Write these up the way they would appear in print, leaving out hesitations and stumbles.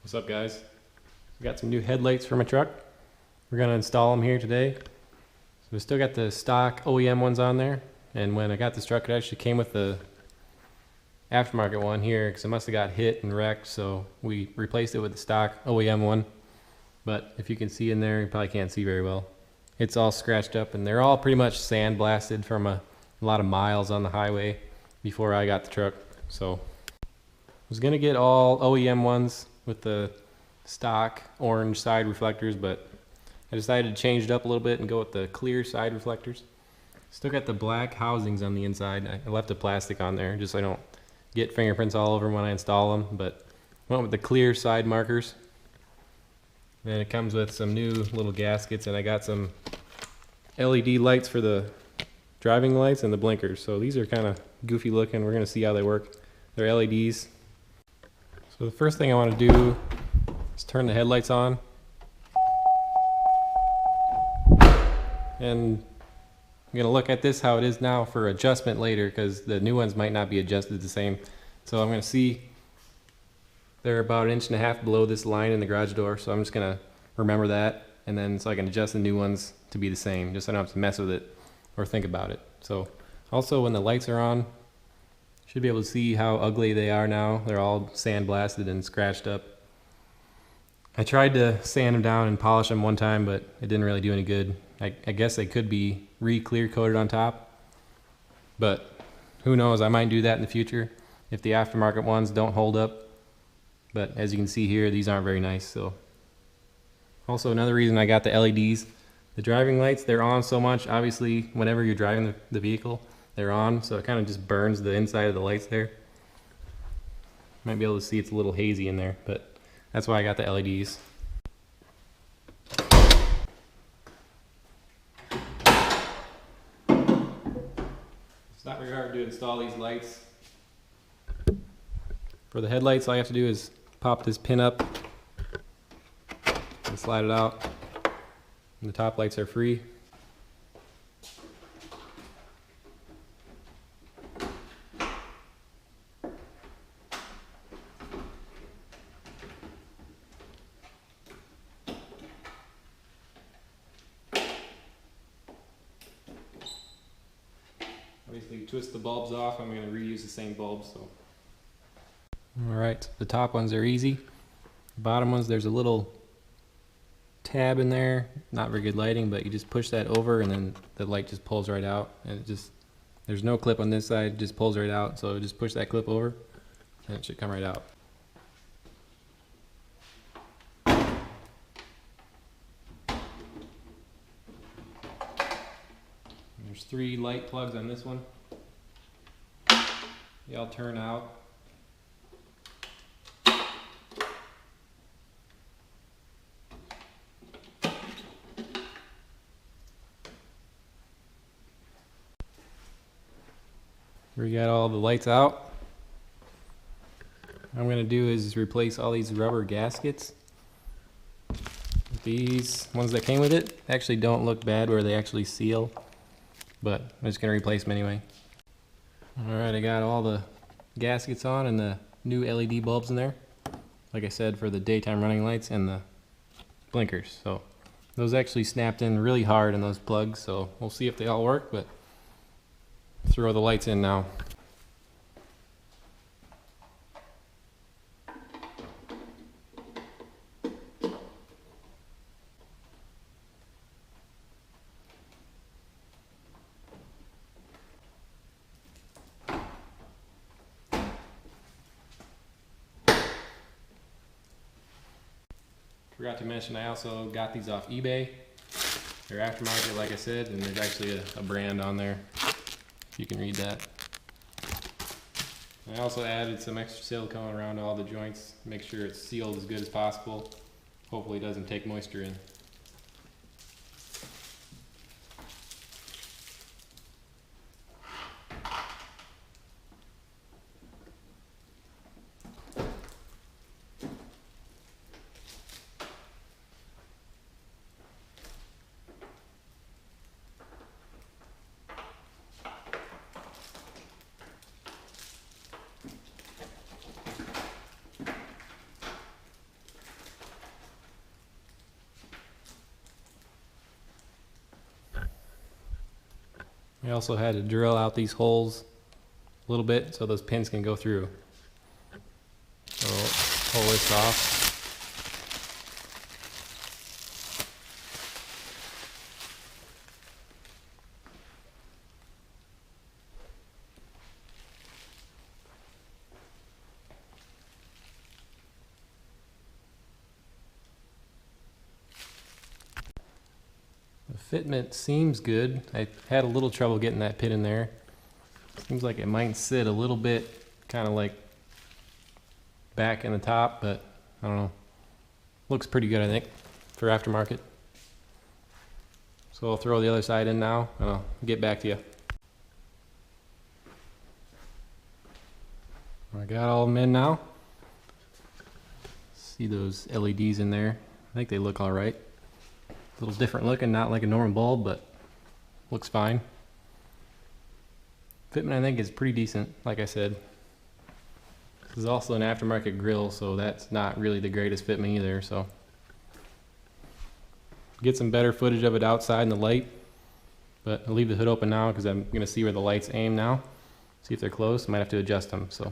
What's up, guys? We got some new headlights for my truck. We're gonna install them here today. So we still got the stock OEM ones on there, and when I got this truck, it actually came with the aftermarket one here because it must have got hit and wrecked. So we replaced it with the stock OEM one. But if you can see in there, you probably can't see very well. It's all scratched up, and they're all pretty much sandblasted from a lot of miles on the highway before I got the truck. So I was gonna get all OEM ones with the stock orange side reflectors, but I decided to change it up a little bit and go with the clear side reflectors. Still got the black housings on the inside. I left the plastic on there just so I don't get fingerprints all over them when I install them, but went with the clear side markers. Then it comes with some new little gaskets, and I got some LED lights for the driving lights and the blinkers. So these are kind of goofy looking. We're gonna see how they work. They're LEDs. So the first thing I want to do is turn the headlights on. And I'm going to look at this how it is now for adjustment later, because the new ones might not be adjusted the same. So I'm going to see they're about 1.5 inches below this line in the garage door. So I'm just going to remember that, and then so I can adjust the new ones to be the same, just so I don't have to mess with it or think about it. So also when the lights are on, should be able to see how ugly they are now. They're all sandblasted and scratched up. I tried to sand them down and polish them one time, but it didn't really do any good. I guess they could be re-clear coated on top, but who knows, I might do that in the future if the aftermarket ones don't hold up. But as you can see here, these aren't very nice. So also another reason I got the LEDs, the driving lights, they're on so much, obviously whenever you're driving the vehicle, they're on, so it kind of just burns the inside of the lights there. Might be able to see it's a little hazy in there, but that's why I got the LEDs. It's not very hard to install these lights. For the headlights, all you have to do is pop this pin up and slide it out, and the top lights are free. Basically twist the bulbs off. I'm going to reuse the same bulbs. So, alright, the top ones are easy. The bottom ones, there's a little tab in there. Not very good lighting, but you just push that over and then the light just pulls right out. And it just, there's no clip on this side, it just pulls right out. So just push that clip over and it should come right out. There's 3 light plugs on this one. They all turn out. We got all the lights out. What I'm going to do is replace all these rubber gaskets. These ones that came with it actually don't look bad where they actually seal, but I'm just going to replace them anyway. Alright, I got all the gaskets on and the new LED bulbs in there. Like I said, for the daytime running lights and the blinkers. So those actually snapped in really hard in those plugs, so we'll see if they all work, but throw the lights in now. Forgot to mention, I also got these off eBay. They're aftermarket, like I said, and there's actually a brand on there. You can read that. I also added some extra silicone around all the joints, make sure it's sealed as good as possible. Hopefully it doesn't take moisture in. I also had to drill out these holes a little bit so those pins can go through. So pull this off. The fitment seems good. I had a little trouble getting that pin in there. Seems like it might sit a little bit kind of like back in the top, but I don't know. Looks pretty good, I think, for aftermarket. So I'll throw the other side in now and I'll get back to you. I got all of them in now. See those LEDs in there? I think they look all right. A little different looking, not like a normal bulb, but looks fine. Fitment I think is pretty decent, like I said. This is also an aftermarket grill, so that's not really the greatest fitment either, so. Get some better footage of it outside in the light, but I'll leave the hood open now because I'm going to see where the lights aim now. See if they're close, might have to adjust them, so.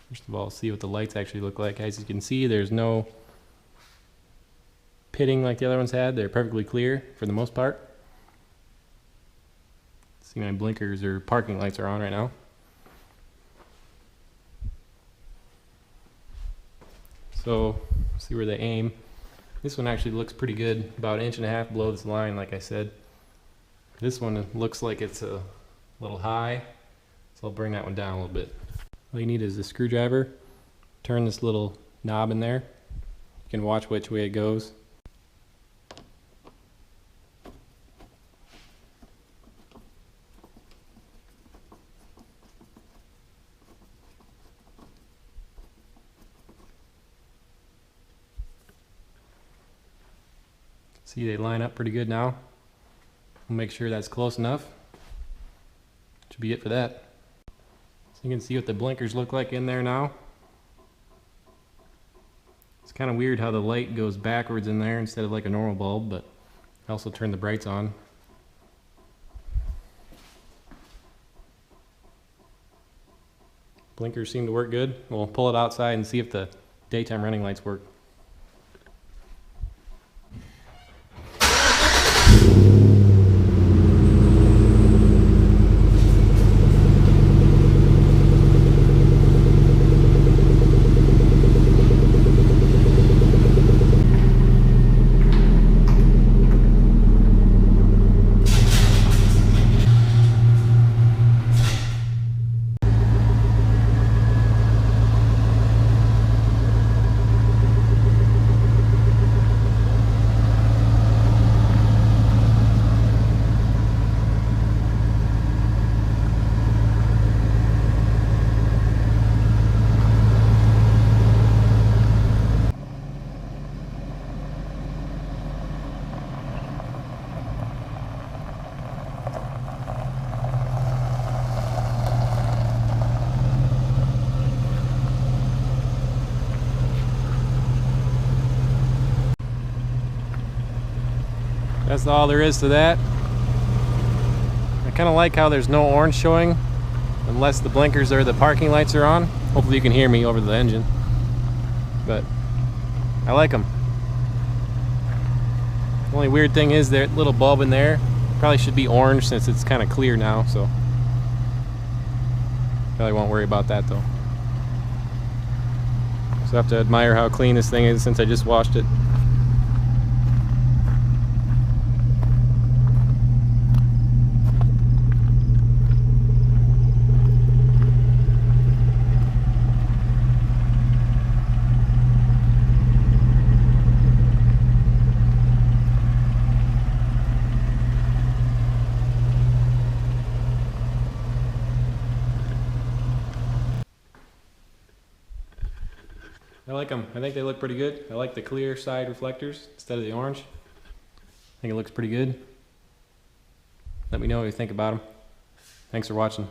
First of all, see what the lights actually look like. As you can see, there's no pitting like the other ones had. They're perfectly clear for the most part. See, my blinkers or parking lights are on right now. So, see where they aim. This one actually looks pretty good, about 1.5 inches below this line, like I said. This one looks like it's a little high, so I'll bring that one down a little bit. All you need is a screwdriver. Turn this little knob in there. You can watch which way it goes. See, they line up pretty good now. We'll make sure that's close enough. Should be it for that. So you can see what the blinkers look like in there now. It's kind of weird how the light goes backwards in there instead of like a normal bulb, but I also turn the brights on. Blinkers seem to work good. We'll pull it outside and see if the daytime running lights work. That's all there is to that. I kind of like how there's no orange showing unless the blinkers or the parking lights are on. Hopefully you can hear me over the engine. But I like them. The only weird thing is that little bulb in there probably should be orange since it's kind of clear now, so probably won't worry about that though. So I have to admire how clean this thing is since I just washed it. I like them. I think they look pretty good. I like the clear side reflectors instead of the orange. I think it looks pretty good. Let me know what you think about them. Thanks for watching.